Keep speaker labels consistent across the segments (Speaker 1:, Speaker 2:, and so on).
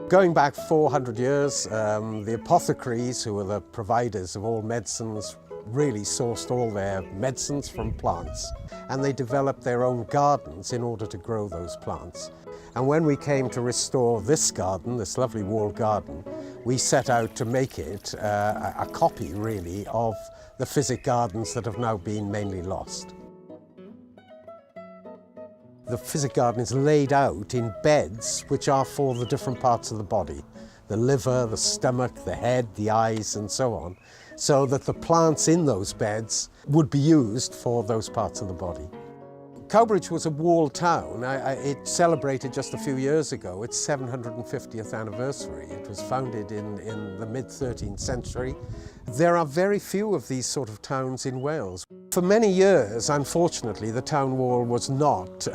Speaker 1: Going back 400 years, the apothecaries, who were the providers of all medicines, really sourced all their medicines from plants, and they developed their own gardens in order to grow those plants. And when we came to restore this garden, this lovely walled garden, we set out to make it a copy, really, of the physic gardens that have now been mainly lost. The physic garden is laid out in beds which are for the different parts of the body, the liver, the stomach, the head, the eyes, and so on, so that the plants in those beds would be used for those parts of the body. Cowbridge was a walled town. It celebrated just a few years ago its 750th anniversary. It was founded in the mid-13th century. There are very few of these sort of towns in Wales. For many years, unfortunately, the town wall was not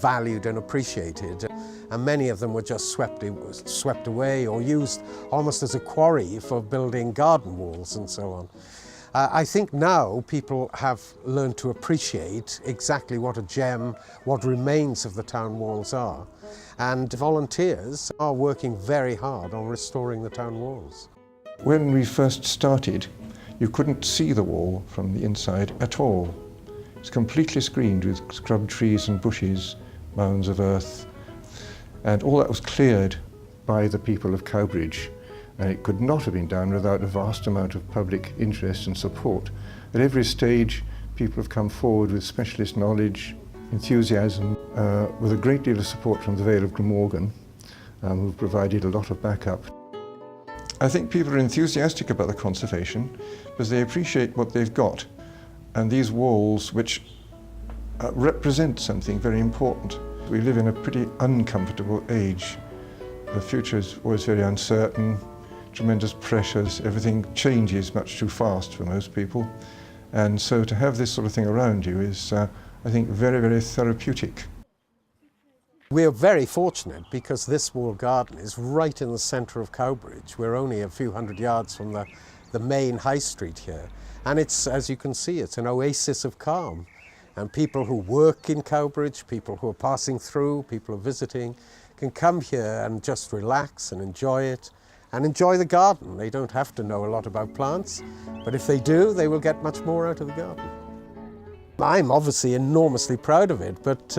Speaker 1: valued and appreciated, and many of them were just swept away or used almost as a quarry for building garden walls and so on. I think now people have learned to appreciate exactly what a gem, what remains of the town walls are, and volunteers are working very hard on restoring the town walls.
Speaker 2: When we first started, you couldn't see the wall from the inside at all. It's completely screened with scrub trees and bushes, mounds of earth, and all that was cleared by the people of Cowbridge. And it could not have been done without a vast amount of public interest and support. At every stage, people have come forward with specialist knowledge, enthusiasm, with a great deal of support from the Vale of Glamorgan, who've provided a lot of backup. I think people are enthusiastic about the conservation because they appreciate what they've got, and these walls, which represent something very important. We live in a pretty uncomfortable age. The future is always very uncertain, tremendous pressures, everything changes much too fast for most people. And so to have this sort of thing around you is, I think, very, very therapeutic.
Speaker 1: We're very fortunate because this walled garden is right in the centre of Cowbridge. We're only a few hundred yards from the main high street here. And it's, as you can see, it's an oasis of calm. And people who work in Cowbridge, people who are passing through, people who are visiting, can come here and just relax and enjoy it, and enjoy the garden. They don't have to know a lot about plants, but if they do, they will get much more out of the garden. I'm obviously enormously proud of it, but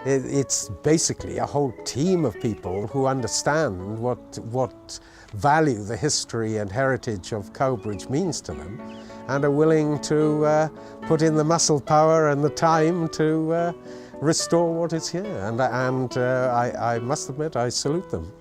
Speaker 1: it's basically a whole team of people who understand what value the history and heritage of Cowbridge means to them, and are willing to put in the muscle power and the time to restore what is here. And I must admit, I salute them.